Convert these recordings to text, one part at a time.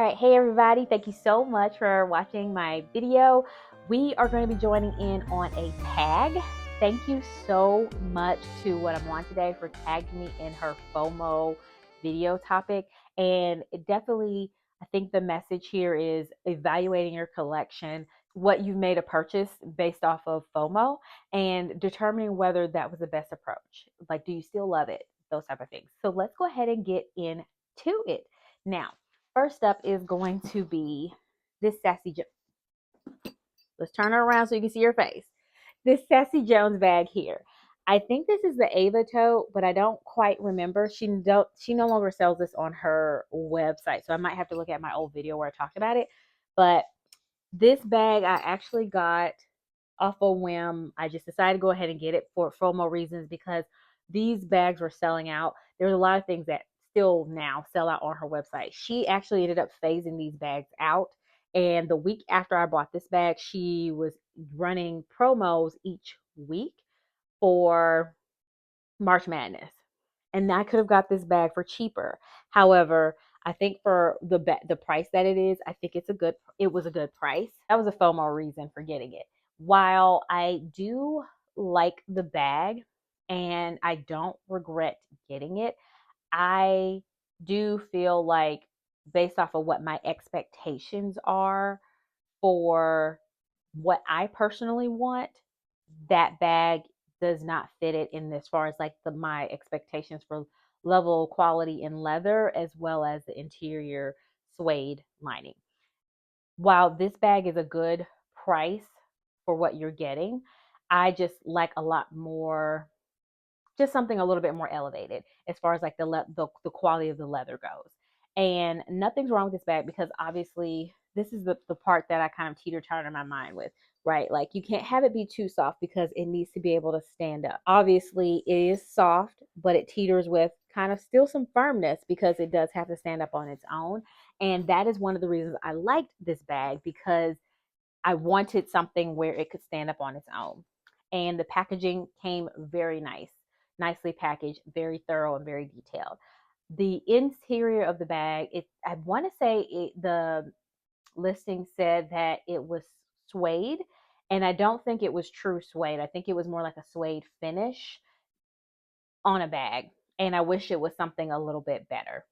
right, hey everybody, thank you so much for watching my video. We are going to be joining in on a tag. Thank you so much to What I'm On Today for tagging me in her FOMO video topic. And it definitely, I think the message here is evaluating your collection, what you've made a purchase based off of FOMO, and determining whether that was the best approach. Like, do you still love it? Those type of things. So let's go ahead and get into it. Now, first up is going to be this Sassy Jones. Let's turn her around so you can see her face. This Sassy Jones bag here. I think this is the Ava tote, but I don't quite remember. She no longer sells this on her website, so I might have to look at my old video where I talked about it. But this bag I actually got off a whim. I just decided to go ahead and get it for FOMO reasons because these bags were selling out. There's a lot of things that still now sell out on her website. She actually ended up phasing these bags out. And the week after I bought this bag, she was running promos each week for March Madness. And I could have got this bag for cheaper. However, I think for the price that it is, I think it was a good price. That was a FOMO reason for getting it. While I do like the bag and I don't regret getting it, I do feel like based off of what my expectations are for what I personally want, that bag does not fit it in as far as like my expectations for level quality in leather as well as the interior suede lining. While this bag is a good price for what you're getting, I just like a lot more, just something a little bit more elevated as far as like the quality of the leather goes. And nothing's wrong with this bag because obviously this is the part that I kind of teeter-totter in my mind with, right? Like you can't have it be too soft because it needs to be able to stand up. Obviously it is soft, but it teeters with kind of still some firmness because it does have to stand up on its own. And that is one of the reasons I liked this bag, because I wanted something where it could stand up on its own. And the packaging came very nice, nicely packaged, very thorough and very detailed. The interior of the bag, I want to say the listing said that it was suede, and I don't think it was true suede. I think it was more like a suede finish on a bag, and I wish it was something a little bit better.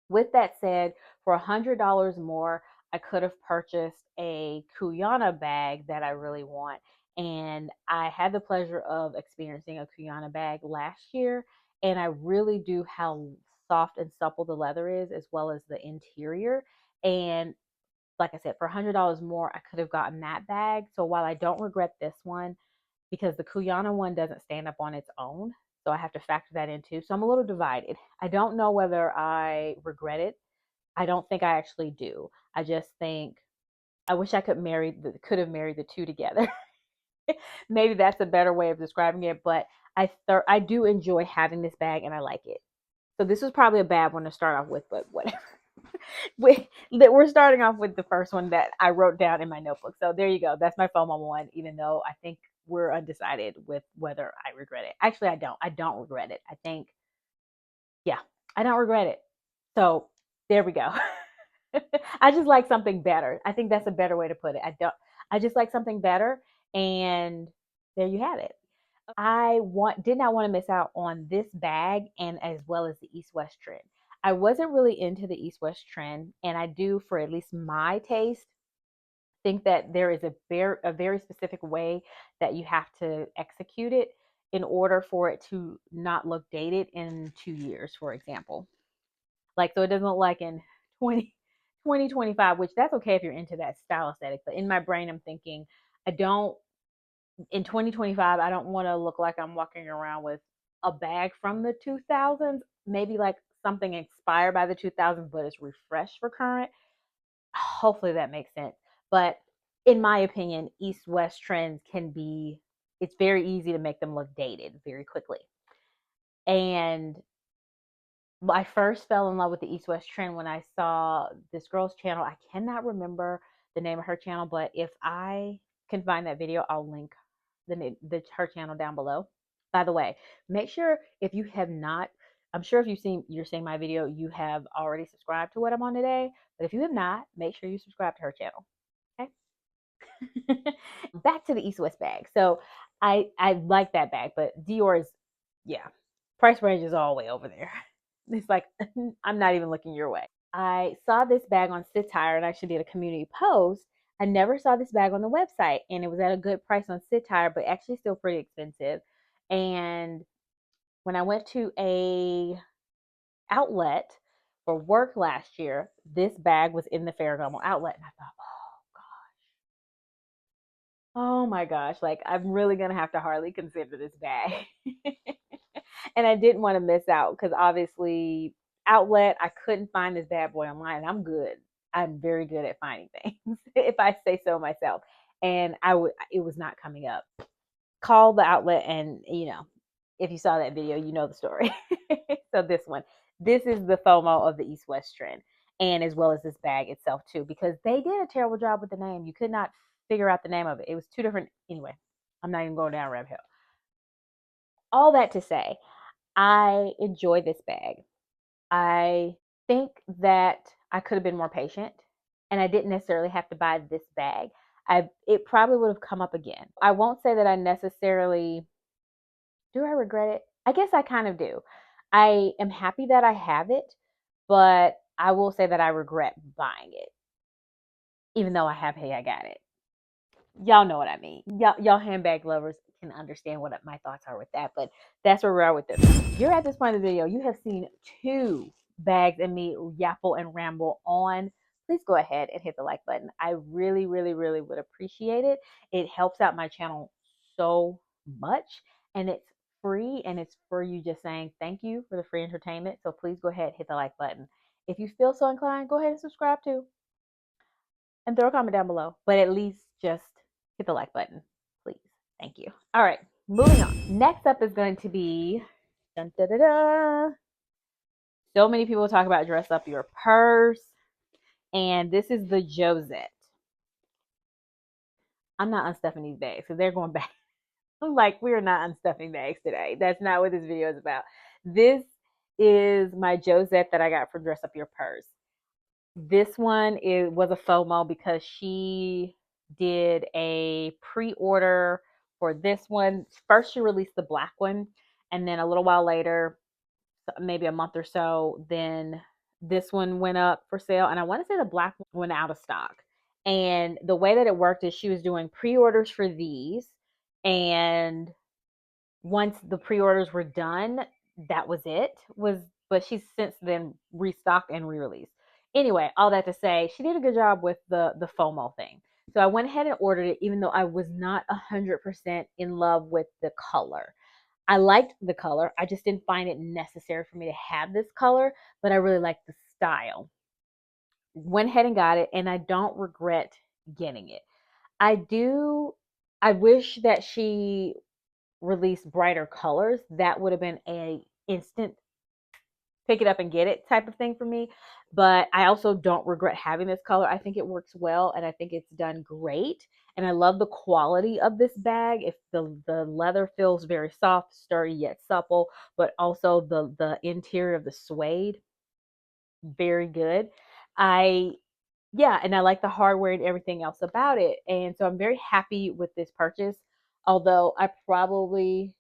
With that said, for $100 more, I could have purchased a Kuyana bag that I really want. And I had the pleasure of experiencing a Kuyana bag last year. And I really do how soft and supple the leather is, as well as the interior. And like I said, for $100 more, I could have gotten that bag. So while I don't regret this one, because the Kuyana one doesn't stand up on its own, so I have to factor that in too. So I'm a little divided. I don't know whether I regret it. I don't think I actually do. I just think I wish I could have married the two together. Maybe that's a better way of describing it, but I do enjoy having this bag and I like it. So this was probably a bad one to start off with, but whatever. We're starting off with the first one that I wrote down in my notebook. So there you go. That's my FOMO one, even though I think we're undecided with whether I regret it. Actually, I don't. I don't regret it. I think, yeah, I don't regret it. So there we go. I just like something better. I think that's a better way to put it. I just like something better, and there you have it. Did not want to miss out on this bag and as well as the East West trend. I wasn't really into the East West trend, and I do, for at least my taste, think that there is a very specific way that you have to execute it in order for it to not look dated in 2 years, for example. Like, so it doesn't look like in 2025, which that's okay if you're into that style aesthetic. But in my brain, I'm thinking, I don't, in 2025, I don't want to look like I'm walking around with a bag from the 2000s, maybe like something inspired by the 2000s, but it's refreshed for current. Hopefully that makes sense. But in my opinion, East West trends it's very easy to make them look dated very quickly. And I first fell in love with the East West trend when I saw this girl's channel. I cannot remember the name of her channel, but if I can find that video, I'll link her channel down below. By the way, make sure if you have not I'm sure if you're seeing my video, you have already subscribed to what I'm on today. But if you have not, make sure you subscribe to her channel. Okay. Back to the East West bag. So I like that bag, but Dior's, yeah, price range is all the way over there. It's like I'm not even looking your way. I saw this bag on Satire and I actually did a community post. I never saw this bag on the website and it was at a good price on Satire, but actually still pretty expensive. And when I went to a outlet for work last year, this bag was in the Ferragamo outlet. And I thought, oh my gosh, like I'm really gonna have to hardly consider this bag. And I didn't want to miss out because obviously outlet, I couldn't find this bad boy online. I'm good. I'm very good at finding things, if I say so myself. And it was not coming up. Call the outlet and if you saw that video, you know the story. So this is the FOMO of the East West trend, and as well as this bag itself too, because they did a terrible job with the name. You could not figure out the name of it. It was two different. Anyway, I'm not even going down rabbit hole. All that to say, I enjoy this bag. I think that I could have been more patient, and I didn't necessarily have to buy this bag. It probably would have come up again. I won't say that I necessarily do. I regret it? I guess I kind of do. I am happy that I have it, but I will say that I regret buying it, even though hey, I got it. Y'all know what I mean. Y'all handbag lovers can understand what my thoughts are with that, but that's where we're at with this. You're at this point of the video. You have seen two bags and me yapple and ramble on. Please go ahead and hit the like button. I really, really, really would appreciate it. It helps out my channel so much, and it's free, and it's for you just saying thank you for the free entertainment. So please go ahead, hit the like button. If you feel so inclined, go ahead and subscribe too, and throw a comment down below. But at least just hit the like button, please. Thank you. All right, moving on. Next up is going to be dun, da, da, da. So many people talk about dress up your purse, and this is the Josette. I'm not unstuffing these bags because they're going back. I'm like, we are not unstuffing bags today. That's not what this video is about. This is my Josette that I got for Dress Up Your Purse. This one was a FOMO because she did a pre-order for this one. First, she released the black one, and then a little while later, maybe a month or so, then this one went up for sale. And I want to say the black one went out of stock. And the way that it worked is she was doing pre-orders for these, and once the pre-orders were done, that was it. But she's since then restocked and re-released. Anyway, all that to say, she did a good job with the FOMO thing. So I went ahead and ordered it, even though I was not 100% in love with the color. I liked the color. I just didn't find it necessary for me to have this color, but I really liked the style. Went ahead and got it, and I don't regret getting it. I wish that she released brighter colors. That would have been a instant pick it up and get it type of thing for me. But I also don't regret having this color. I think it works well, and I think it's done great. And I love the quality of this bag. If the leather feels very soft, sturdy yet supple, but also the interior of the suede, very good. I Yeah, and I like the hardware and everything else about it. And so I'm very happy with this purchase. Although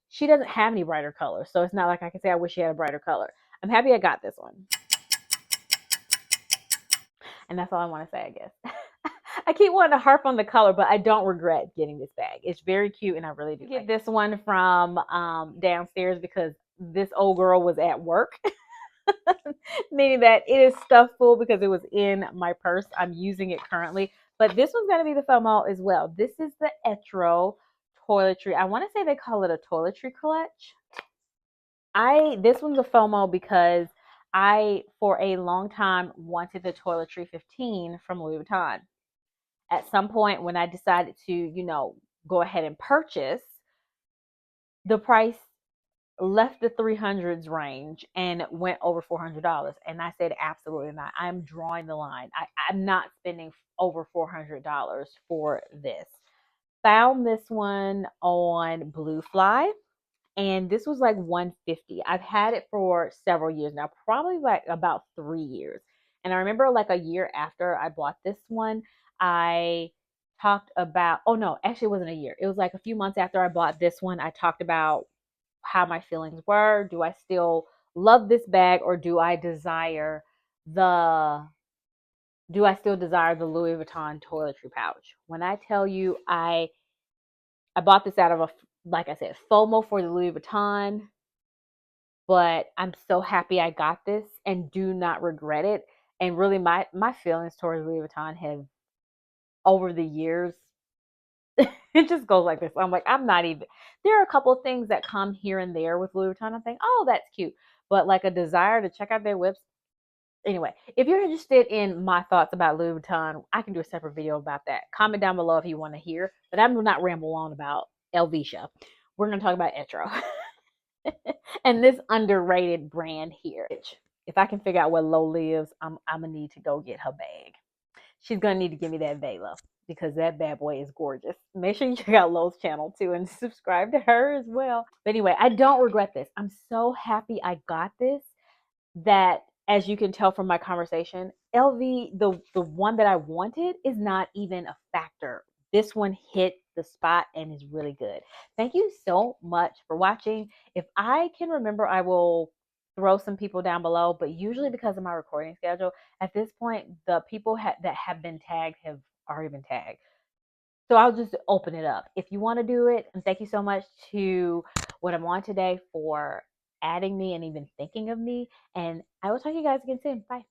she doesn't have any brighter colors. So it's not like I can say I wish she had a brighter color. I'm happy I got this one. And that's all I want to say, I guess. I keep wanting to harp on the color, but I don't regret getting this bag. It's very cute, and I really do get this one from downstairs because this old girl was at work. Meaning that it is stuffed full because it was in my purse. I'm using it currently. But this one's going to be the FOMO as well. This is the Etro toiletry. I want to say they call it a toiletry clutch. This one's a FOMO because I, for a long time, wanted the toiletry 15 from Louis Vuitton. At some point when I decided to, go ahead and purchase, the price left the 300s range and went over $400. And I said, absolutely not. I'm drawing the line. I'm not spending over $400 for this. Found this one on Blue Fly. and this was like 150. I've had it for several years now, probably like about 3 years. And I remember like a year after I bought this one, I talked about, oh no, actually it wasn't a year. It was like a few months after I bought this one. I talked about how my feelings were. Do I still love this bag, or the do I still desire the Louis Vuitton toiletry pouch? When I tell you I bought this out of like I said, FOMO for the Louis Vuitton, but I'm so happy I got this and do not regret it. And really my feelings towards Louis Vuitton have, over the years, it just goes like this. I'm like, I'm not even, there are a couple of things that come here and there with Louis Vuitton. I think, oh, that's cute. But like a desire to check out their website. Anyway, if you're interested in my thoughts about Louis Vuitton, I can do a separate video about that. Comment down below if you want to hear. But I'm not ramble on about Helvetia. We're going to talk about Etro and this underrated brand here. If I can figure out where Lo lives, I'm gonna need to go get her bag. She's gonna need to give me that Vela because that bad boy is gorgeous. Make sure you check out Lo's channel too and subscribe to her as well. But anyway, I don't regret this. I'm so happy I got this, that, as you can tell from my conversation, LV, the one that I wanted, is not even a factor. This one hit the spot and is really good. Thank you so much for watching. If I can remember, I will throw some people down below, but usually because of my recording schedule, at this point, the people that have been tagged have already been tagged. So I'll just open it up. If you want to do it, and thank you so much to What I'm On Today for adding me and even thinking of me. And I will talk to you guys again soon. Bye.